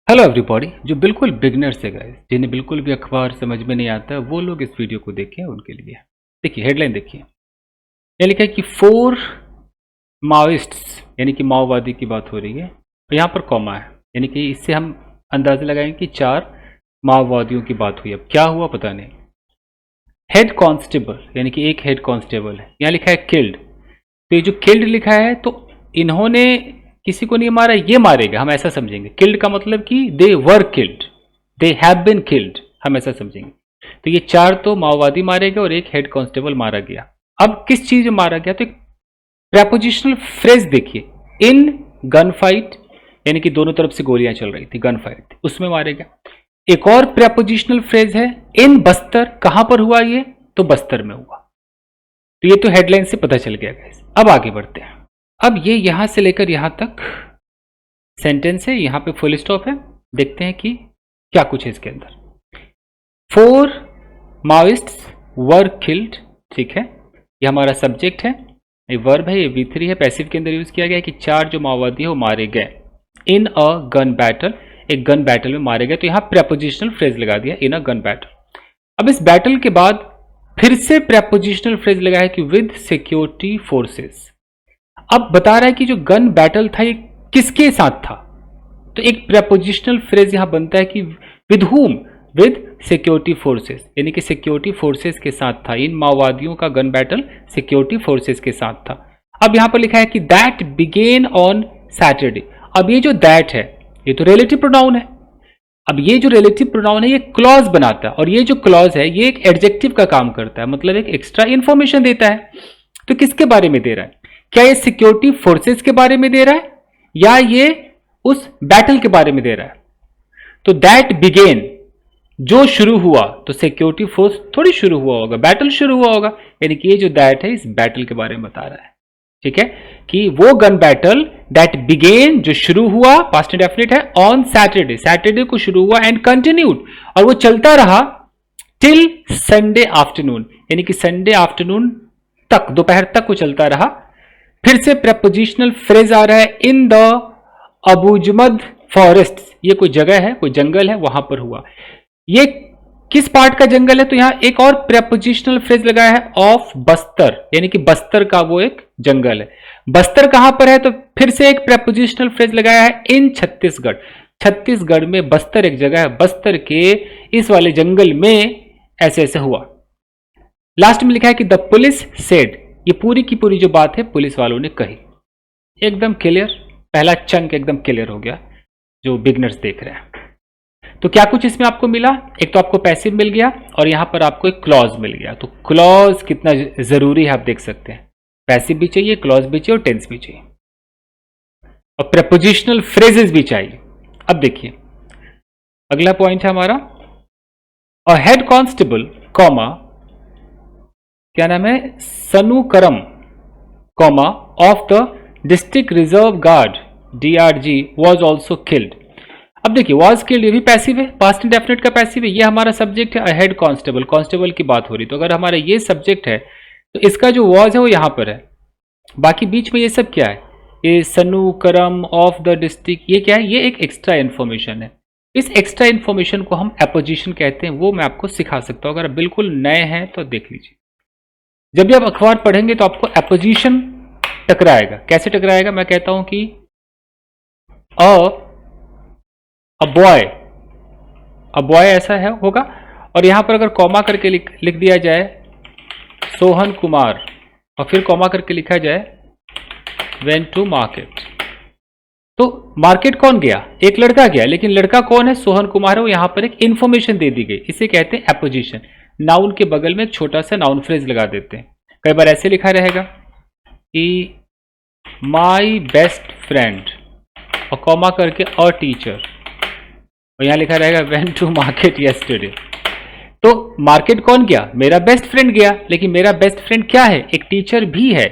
Hello everybody. जो बिल्कुल beginners है गाइस, जिन्हें बिल्कुल भी अखबार समझ में नहीं आता, वो लोग इस वीडियो को देखें। उनके लिए देखिए, हेडलाइन देखिए। ये लिखा है कि 4 माओइस्ट्स, यानी कि माओवादी की बात हो रही है, और यहाँ पर कॉमा है, यानी कि इससे हम अंदाजा लगाएंगे कि 4 माओवादियों की बात हुई। अब क्या हुआ पता नहीं। हेड कांस्टेबल, यानी कि एक हेड कांस्टेबल है, यहाँ लिखा है किल्ड। तो ये जो किल्ड लिखा है, तो इन्होंने किसी को नहीं मारा, ये मारेगा, हम ऐसा समझेंगे। किल्ड का मतलब कि they were killed, they have been killed, हम ऐसा समझेंगे। तो ये 4 तो माओवादी मारे गए और एक हेड कांस्टेबल मारा गया। अब किस चीज में मारा गया, तो एक प्रेपोजिशनल फ्रेज देखिए, इन गन फाइट, यानी कि दोनों तरफ से गोलियां चल रही थी, गन फाइट थी, उसमें मारे गए। एक और प्रेपोजिशनल फ्रेज है इन बस्तर, कहां पर हुआ ये, तो बस्तर में हुआ। तो ये तो हेडलाइन से पता चल गया गाइस। अब आगे बढ़ते हैं। अब ये यहां से लेकर यहां तक सेंटेंस है, यहां पे फुल स्टॉप है। देखते हैं कि क्या कुछ है इसके अंदर। 4 माओइस्ट्स वर किल्ड, ठीक है, ये हमारा सब्जेक्ट है, ये वर्ब है, ये V3 है, पैसिव के अंदर यूज किया गया है कि 4 जो माओवादी है वो मारे गए इन अ गन बैटल, एक गन बैटल में मारे गए। तो यहां प्रेपोजिशनल फ्रेज लगा दिया, इन अ गन बैटल। अब इस बैटल के बाद फिर से प्रेपोजिशनल फ्रेज लगा है कि विद सिक्योरिटी फोर्सेस। अब बता रहा है कि जो गन बैटल था ये किसके साथ था, तो एक प्रेपोजिशनल फ्रेज यहां बनता है कि with whom, with security forces, यानी कि सिक्योरिटी फोर्सेस के साथ था। इन माओवादियों का गन बैटल सिक्योरिटी फोर्सेस के साथ था। अब यहां पर लिखा है कि दैट बिगेन ऑन सैटरडे। अब ये जो दैट है, ये तो रिलेटिव प्रोनाउन है। अब ये जो रिलेटिव प्रोनाउन है ये क्लॉज बनाता है, और ये जो क्लॉज है ये एक एडजेक्टिव का काम करता है, मतलब एक एक्स्ट्रा इंफॉर्मेशन देता है। तो किसके बारे में दे रहा है, क्या ये सिक्योरिटी फोर्सेस के बारे में दे रहा है या ये उस बैटल के बारे में दे रहा है। तो दैट बिगेन, जो शुरू हुआ, तो सिक्योरिटी फोर्स थोड़ी शुरू हुआ होगा, बैटल शुरू हुआ होगा, यानी कि ये जो दैट है इस बैटल के बारे में बता रहा है। ठीक है, कि वो गन बैटल दैट बिगेन, जो शुरू हुआ, पास्ट इंडेफिनिट है, ऑन सैटरडे, सैटरडे को शुरू हुआ, एंड कंटिन्यूड, और वो चलता रहा टिल संडे आफ्टरनून, यानी कि संडे आफ्टरनून तक, दोपहर तक वो चलता रहा। फिर से प्रेपोजिशनल फ्रेज आ रहा है इन द अबूजमद फॉरेस्ट, ये कोई जगह है, कोई जंगल है, वहां पर हुआ। ये किस पार्ट का जंगल है, तो यहां एक और प्रेपोजिशनल फ्रेज लगाया है ऑफ बस्तर, यानी कि बस्तर का वो एक जंगल है। बस्तर कहां पर है, तो फिर से एक प्रेपोजिशनल फ्रेज लगाया है इन छत्तीसगढ़, छत्तीसगढ़ में बस्तर एक जगह है, बस्तर के इस वाले जंगल में ऐसे ऐसे हुआ। लास्ट में लिखा है कि द पुलिस सेड, ये पूरी की पूरी जो बात है पुलिस वालों ने कही। एकदम क्लियर, पहला चंक एकदम क्लियर हो गया जो बिगनर्स देख रहे हैं। तो क्या कुछ इसमें आपको मिला, एक तो आपको पैसिव मिल गया और यहां पर आपको एक क्लॉज मिल गया। तो क्लॉज कितना जरूरी है आप देख सकते हैं, पैसिव भी चाहिए, क्लॉज भी चाहिए और टेंस भी चाहिए, और प्रेपोजिशनल फ्रेजेस भी चाहिए। अब देखिए अगला पॉइंट है हमारा, और हेड कांस्टेबल कॉमा, क्या नाम है, Sanukaram comma of the district reserve guard DRG was also killed. अब देखिए वॉज किल्ड, ये भी पैसिव है, पास्ट इंडेफिनिट का पैसिव है, ये हमारा सब्जेक्ट है। हेड कांस्टेबल, कांस्टेबल की बात हो रही, तो अगर हमारा ये सब्जेक्ट है तो इसका जो वॉज है वो यहां पर है। बाकी बीच में ये सब क्या है, ये सनुकरम ऑफ द डिस्ट्रिक्ट, ये क्या है, ये एक एक्स्ट्रा इंफॉर्मेशन है। इस एक्स्ट्रा इंफॉर्मेशन को हम एपोजिशन कहते हैं, वो मैं आपको सिखा सकता हूं। अगर बिल्कुल नए हैं तो देख लीजिए, जब भी आप अखबार पढ़ेंगे तो आपको एपोजिशन टकराएगा। कैसे टकराएगा, मैं कहता हूं कि अ बॉय ऐसा है होगा, और यहां पर अगर कॉमा करके लिख दिया जाए सोहन कुमार, और फिर कॉमा करके लिखा जाए वेंट टू मार्केट, तो मार्केट कौन गया, एक लड़का गया, लेकिन लड़का कौन है, सोहन कुमार है, वो यहां पर एक इंफॉर्मेशन दे दी गई, इसे कहते हैं एपोजिशन। नाउन के बगल में एक छोटा सा नाउन फ्रेज लगा देते हैं। कई बार ऐसे लिखा रहेगा कि माई बेस्ट फ्रेंड, और कॉमा करके अ टीचर, और यहां लिखा रहेगा वेंट टू मार्केट यस्टरडे। तो मार्केट कौन गया, मेरा बेस्ट फ्रेंड गया, लेकिन मेरा बेस्ट फ्रेंड क्या है, एक टीचर भी है,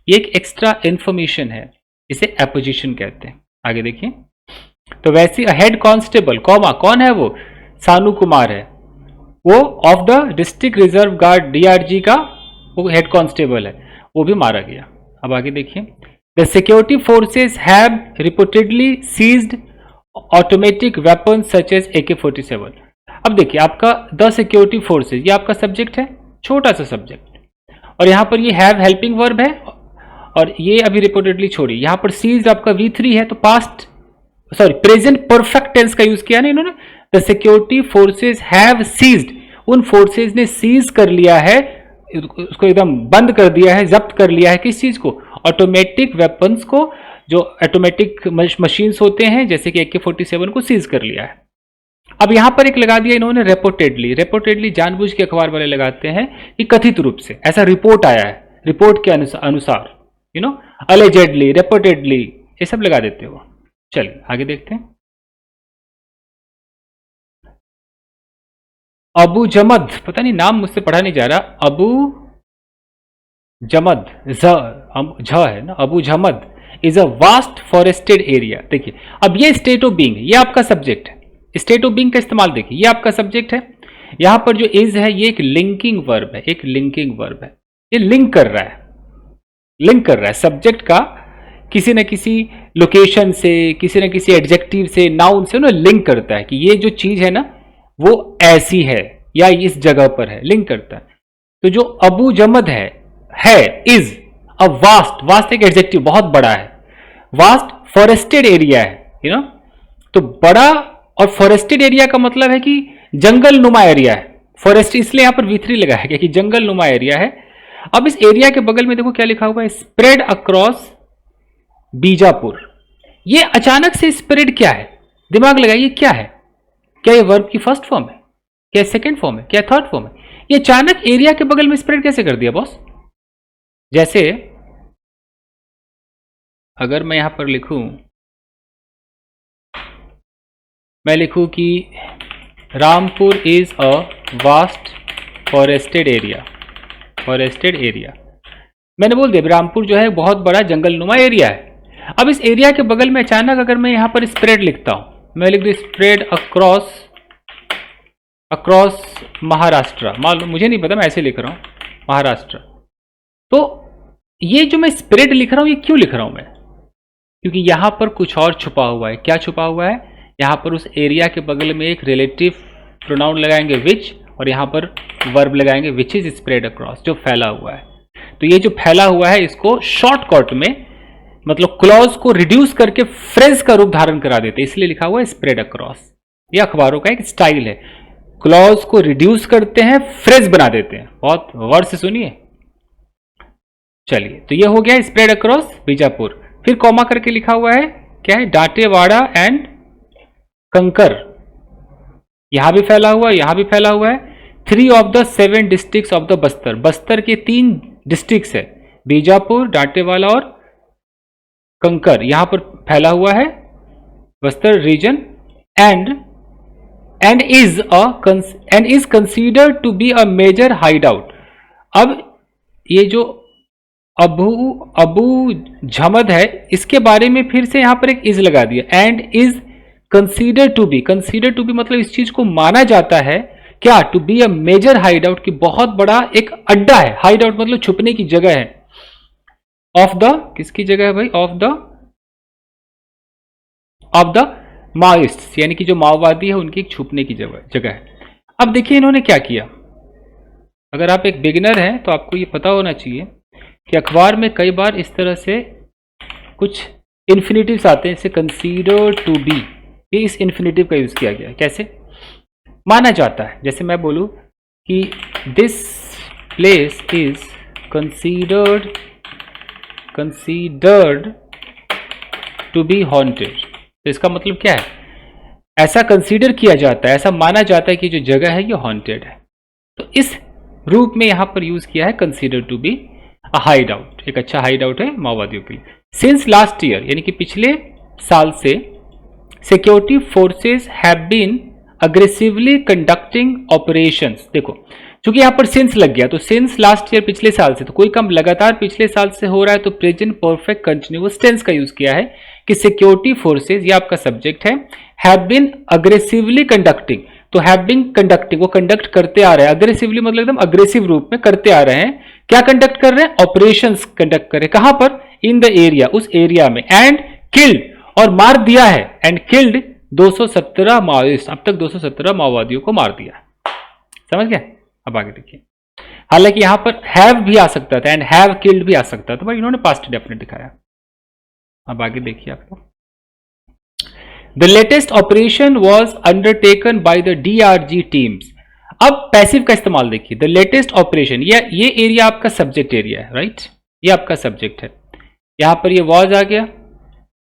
ये एक एक्स्ट्रा इंफॉर्मेशन है, इसे एपोजिशन कहते हैं। आगे देखिए, तो वैसे हेड कांस्टेबल कॉमा कौन है, वो सानू कुमार है, वो of the district reserve guard DRG का वो हेड कांस्टेबल है, वो भी मारा गया। अब आगे देखिए, the security forces have reportedly seized automatic weapon such as AK-47। अब देखिए आपका द सिक्योरिटी फोर्सेज ये आपका सब्जेक्ट है, छोटा सा सब्जेक्ट, और यहां पर ये हैव हेल्पिंग वर्ब है, और ये अभी रिपोर्टेडली छोड़िए, यहां पर सीज्ड आपका V3 है, तो पास्ट प्रेजेंट परफेक्ट टेंस का यूज किया ना इन्होंने। The security forces have seized, उन फोर्सेज ने सीज कर लिया है, उसको एकदम बंद कर दिया है, जब्त कर लिया है, किस चीज को? ऑटोमेटिक वेपन्स को, जो ऑटोमेटिक मशीन्स होते हैं जैसे कि AK-47 को सीज कर लिया है। अब यहां पर एक लगा दिया इन्होंने रेपोर्टेडली। रेपोर्टेडली जानबूझ के अखबार वाले लगाते हैं कि कथित रूप से, ऐसा रिपोर्ट आया है, रिपोर्ट के अनुसार, अलेजेडली, रेपोर्टेडली, ये सब लगा देते हो। चलिए आगे देखते हैं। अबू जमद, पता नहीं नाम मुझसे पढ़ा नहीं जा रहा, अबू जमद, झ है ना, Abujhmad is a vast forested area. देखिए अब ये स्टेट ऑफ बीइंग, ये आपका सब्जेक्ट है, स्टेट ऑफ बीइंग का इस्तेमाल देखिए, ये आपका सब्जेक्ट है, यहां पर जो इज है ये एक लिंकिंग वर्ब है, एक लिंकिंग वर्ब है, ये लिंक कर रहा है, लिंक कर रहा है सब्जेक्ट का किसी न किसी लोकेशन से, किसी न किसी एडजेक्टिव से, नाउन से ना लिंक करता है कि ये जो चीज है ना वो ऐसी है या इस जगह पर है, लिंक करता है। तो जो अबू जमद है इज अ वास्ट, वास्ट एक एडजेक्टिव, बहुत बड़ा है, वास्ट फॉरेस्टेड एरिया है, तो बड़ा और फॉरेस्टेड एरिया का मतलब है कि जंगल नुमा एरिया है, फॉरेस्ट इसलिए यहां पर V3 लगाया गया कि जंगल नुमा एरिया है। अब इस एरिया के बगल में देखो क्या लिखा हुआ है, स्प्रेड अक्रॉस बीजापुर। ये अचानक से स्प्रेड क्या है, दिमाग लगाइए क्या है, क्या ये वर्ब की फर्स्ट फॉर्म है, क्या सेकंड फॉर्म है, क्या थर्ड फॉर्म है? ये अचानक एरिया के बगल में स्प्रेड कैसे कर दिया बॉस? जैसे अगर मैं यहां पर लिखूं, मैं लिखूं कि Rampur is a vast forested area, forested area, मैंने बोल दिया रामपुर जो है बहुत बड़ा जंगल नुमा एरिया है। अब इस एरिया के बगल में अचानक अगर मैं यहां पर स्प्रेड लिखता हूं, मैं लिख दूं स्प्रेड अक्रॉस महाराष्ट्र, मालूम मुझे नहीं पता, मैं ऐसे लिख रहा हूं महाराष्ट्र। तो ये जो मैं स्प्रेड लिख रहा हूं ये क्यों लिख रहा हूं मैं? क्योंकि यहां पर कुछ और छुपा हुआ है। क्या छुपा हुआ है? यहां पर उस एरिया के बगल में एक रिलेटिव प्रोनाउन लगाएंगे विच, और यहां पर वर्ब लगाएंगे विच इज स्प्रेड अक्रॉस, जो फैला हुआ है। तो ये जो फैला हुआ है इसको शॉर्टकट में मतलब क्लॉज को रिड्यूस करके फ्रेज का रूप धारण करा देते, इसलिए लिखा हुआ है स्प्रेड अक्रॉस। ये अखबारों का एक स्टाइल है, क्लॉज को रिड्यूस करते हैं, फ्रेज बना देते हैं। बहुत वर्ड से सुनिए। चलिए तो ये हो गया स्प्रेड अक्रॉस बीजापुर। फिर कॉमा करके लिखा हुआ है, क्या है? दांतेवाड़ा एंड कंकर, यहां भी फैला हुआ, यहां भी फैला हुआ है। 3 of the 7 districts of the Bastar, Bastar के 3 डिस्ट्रिक्ट्स है, बीजापुर, दांतेवाड़ा और कंकर, यहां पर फैला हुआ है Bastar region. And is considered to be a major hideout. अब ये जो अबू झमद है इसके बारे में फिर से यहां पर एक इज लगा दिया, and is consider to be, consider to be मतलब इस चीज को माना जाता है क्या? To be a major hideout, की बहुत बड़ा एक अड्डा है, हाइड आउट मतलब छुपने की जगह है। ऑफ द, किसकी जगह है भाई? ऑफ द माओइस्ट, यानी कि जो माओवादी है उनकी एक छुपने की जगह है। अब देखिए इन्होंने क्या किया, अगर आप एक बिगिनर हैं तो आपको ये पता होना चाहिए कि अखबार में कई बार इस तरह से कुछ इन्फिनिटिव्स आते हैं, जैसे कंसीडर टू बी, ये इस इन्फिनिटिव का यूज किया गया है। कैसे? माना जाता है, जैसे मैं बोलूं कि this place is considered to be haunted, तो इसका मतलब क्या है? ऐसा कंसीडर किया जाता है, ऐसा माना जाता है कि जो जगह है ये हॉन्टेड है। तो इस रूप में यहां पर यूज किया है consider to be a hideout, एक अच्छा हाइड आउट है माओवादियों के लिए। सिंस लास्ट ईयर, यानी कि पिछले साल से security forces have been aggressively conducting operations. देखो चूंकि यहां पर सिंस लग गया, तो सिंस लास्ट ईयर पिछले साल से, तो कोई काम लगातार पिछले साल से हो रहा है, तो प्रेजेंट परफेक्ट कंटिन्यूअस टेंस का यूज किया है कि सिक्योरिटी फोर्सेस, ये आपका सब्जेक्ट है, हैव बीन अग्रेसिवली कंडक्टिंग। तो हैव बीन कंडक्टिंग, वो कंडक्ट करते आ रहे हैं, अग्रेसिवली मतलब एकदम अग्रेसिव रूप में करते आ रहे हैं। क्या कंडक्ट कर रहे हैं? ऑपरेशंस कंडक्ट कर रहे हैं। कहां पर? इन द एरिया, उस एरिया में। एंड किल्ड, और मार दिया है, एंड किल्ड 217 माओइस्ट, अब तक 217 माओवादियों को मार दिया। समझ गए? अब आगे देखिए, हालांकि यहां पर हैव भी आ सकता था एंड हैव किल्ड भी आ सकता था, बट इन्होंने पास्ट इंडेफिनिट दिखाया। अब आगे देखिए आप लोग, the latest operation was undertaken by the DRG teams. अब पैसिव का इस्तेमाल देखिए, द लेटेस्ट ऑपरेशन, ये एरिया आपका सब्जेक्ट एरिया है, राइट? ये आपका सब्जेक्ट है, यहां पर ये वॉज आ गया,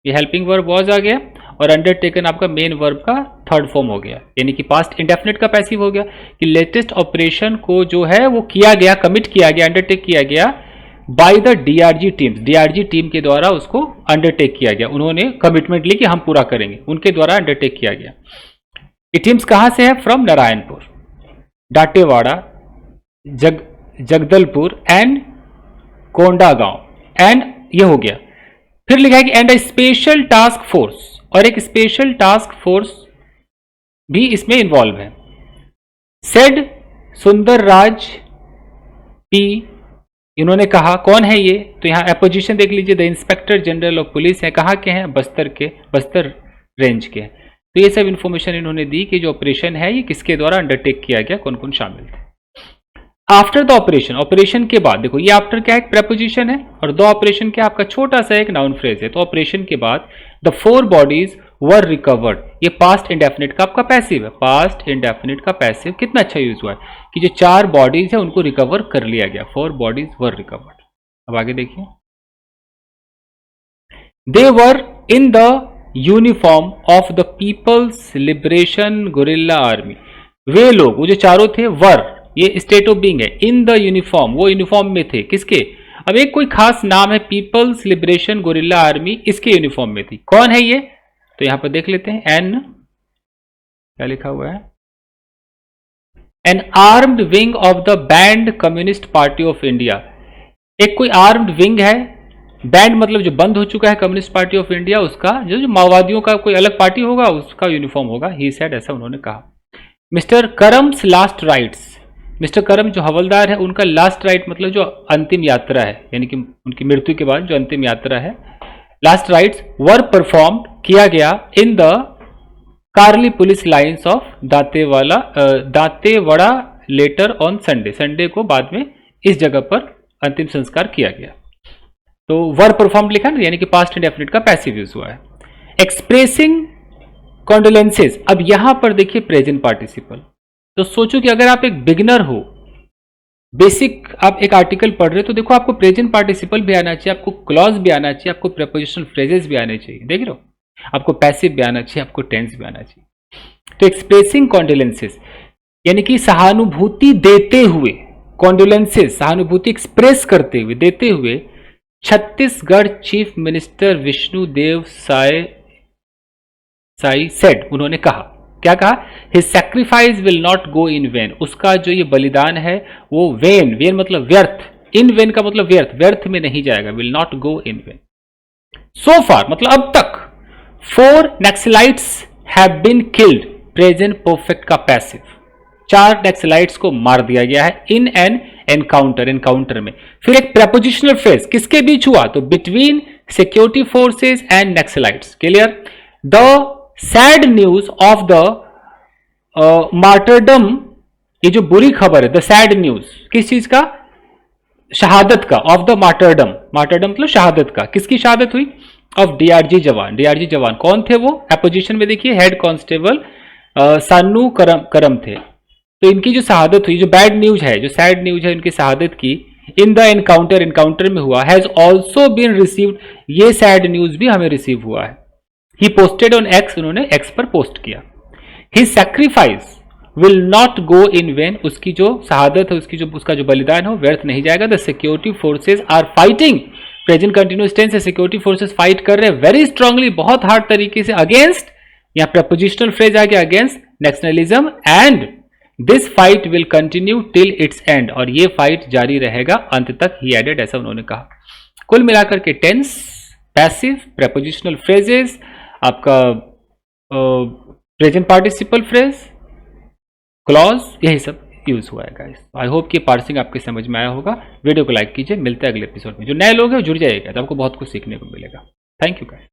ये हेल्पिंग वर्ब वॉज आ गया, और अंडरटेकन आपका मेन वर्ब का थर्ड फॉर्म हो गया, यानी कि पास्ट इंडेफिनिट का पैसिव हो गया कि लेटेस्ट ऑपरेशन को जो है वो किया गया, कमिट किया गया, अंडरटेक किया गया by the DRG teams. DRG team के द्वारा उसको अंडरटेक किया गया, उन्होंने कमिटमेंट ली कि हम पूरा करेंगे, उनके द्वारा अंडरटेक किया गया। ये टीम्स कहां से है? फ्रॉम नारायणपुर, डाटेवाड़ा, जगदलपुर एंड कोंडागांव, एंड ये हो गया। फिर लिखा है कि and a special task force, और एक स्पेशल टास्क फोर्स भी इसमें इन्वॉल्व है। सेड सुंदर राज पी, इन्होंने कहा, कौन है ये? तो यहां अपोजिशन देख लीजिए, the inspector general of police है, कहाँ के हैं? बस्तर रेंज के। तो ये सब इंफॉर्मेशन इन्होंने दी कि जो ऑपरेशन है ये किसके द्वारा अंडरटेक किया गया, कौन कौन शामिल थे। आफ्टर द ऑपरेशन, ऑपरेशन के बाद, देखो ये आफ्टर क्या है? प्रेपोजिशन है, और द ऑपरेशन क्या? आपका छोटा सा एक नाउन फ्रेज है। तो ऑपरेशन के बाद द 4 बॉडीज वर रिकवर्ड, ये पास्ट इंडेफिनिट का आपका पैसिव है। पास्ट इंडेफिनिट का पैसिव कितना अच्छा यूज हुआ है कि जो 4 बॉडीज है उनको रिकवर कर लिया गया, 4 बॉडीज वर रिकवर्ड। अब आगे देखिए, they were in the uniform of the People's Liberation Guerrilla Army. वे लोग, वो जो चारों थे, वर, ये स्टेट ऑफ बीइंग है, इन द यूनिफॉर्म, वो यूनिफॉर्म में थे, किसके? अब एक कोई खास नाम है, पीपल्स लिबरेशन गुरिल्ला आर्मी, इसके यूनिफॉर्म में थी। कौन है ये? तो यहां पर देख लेते हैं, एन, क्या लिखा हुआ है? N armed wing of the band communist party of India. एक कोई आर्म्ड विंग है, बैंड मतलब जो बंद हो चुका है कम्युनिस्ट पार्टी ऑफ इंडिया, उसका जो माओवादियों का कोई अलग पार्टी होगा उसका यूनिफॉर्म होगा, ही सेड, ऐसा उन्होंने कहा। मिस्टर करम्स लास्ट राइट्स, मिस्टर करम जो हवलदार है उनका लास्ट राइट मतलब जो अंतिम यात्रा है, यानी कि उनकी मृत्यु के बाद जो अंतिम यात्रा है, लास्ट राइट्स वर परफॉर्म, किया गया, in the Karli police lines of दातेवाड़ा लेटर ऑन संडे, संडे को बाद में इस जगह पर अंतिम संस्कार किया गया। तो वर परफॉर्म लिखा ना, यानी कि पास्ट इंडेफिनिट का पैसिव यूज हुआ है। एक्सप्रेसिंग कॉन्डोलेंसेस, अब यहां पर देखिए प्रेजेंट पार्टिसिपल। तो सोचो कि अगर आप एक बिगिनर हो, बेसिक आप एक आर्टिकल पढ़ रहे हो, तो देखो आपको प्रेजेंट पार्टिसिपल भी आना चाहिए, आपको क्लॉज भी आना चाहिए, आपको प्रेपोजिशनल फ्रेजेस भी आने चाहिए, देख रहे हो, आपको पैसिव भी आना चाहिए, आपको टेंस भी आना चाहिए। तो एक्सप्रेसिंग कॉन्डोलेंसेस यानी कि सहानुभूति देते हुए, कॉन्डोलेंसेस सहानुभूति एक्सप्रेस करते हुए, देते हुए, Chhattisgarh chief minister Vishnudeo Sai said, उन्होंने कहा, क्या कहा? His sacrifice will not go in vain, उसका जो ये बलिदान है वो वेन, वेन मतलब व्यर्थ, इन वेन का मतलब व्यर्थ, व्यर्थ में नहीं जाएगा, will not go in vain. So far मतलब अब तक 4 naxalites have been killed, present perfect का पैसिव, 4 नक्सलाइट्स को मार दिया गया है इन एन एनकाउंटर, एनकाउंटर में। फिर एक प्रेपोजिशनल फ्रेज किसके बीच हुआ? तो between security forces and Naxalites. Clear? The sad news of the martyrdom, ये जो बुरी खबर है, द सैड न्यूज किस चीज का? शहादत का, ऑफ द मार्टरडम, मार्टरडम मतलब शहादत का, किसकी शहादत हुई? ऑफ DRG जवान, DRG जवान कौन थे वो? अपोजिशन में देखिए हेड कांस्टेबल सानू करम थे। तो इनकी जो शहादत हुई, जो बैड न्यूज है, जो सैड न्यूज है इनकी शहादत की, इन द एनकाउंटर, एनकाउंटर में हुआ, हैज ऑल्सो बीन रिसीव्ड, ये सैड न्यूज भी हमें रिसीव हुआ है। ही पोस्टेड ऑन एक्स, उन्होंने एक्स पर पोस्ट किया। His sacrifice will not go in when, उसकी जो शहादत है, उसका जो बलिदान हो व्यर्थ नहीं जाएगा। The security forces are fighting, present continuous tense है, सिक्योरिटी फोर्सेज फाइट कर रहे हैं वेरी स्ट्रांगली, बहुत हार्ड तरीके से, अगेंस्ट, यहां प्रपोजिशनल फ्रेज आ गया, against nationalism, and this fight will continue till it's and, और ये फाइट जारी रहेगा अंत तक, ही एडेड, ऐसा उन्होंने कहा। कुल मिलाकर के टेंस, पैसिव, प्रपोजिशनल फ्रेजेस, आपका प्रेजेंट पार्टिसिपल फ्रेज, क्लॉज, यही सब यूज हुआ है गाइस। आई होप कि पार्सिंग आपके समझ में आया होगा। वीडियो को लाइक कीजिए, मिलते हैं अगले एपिसोड में। जो नए लोग हैं वो जुड़ जाइएगा तो आपको बहुत कुछ सीखने को मिलेगा। Thank you guys.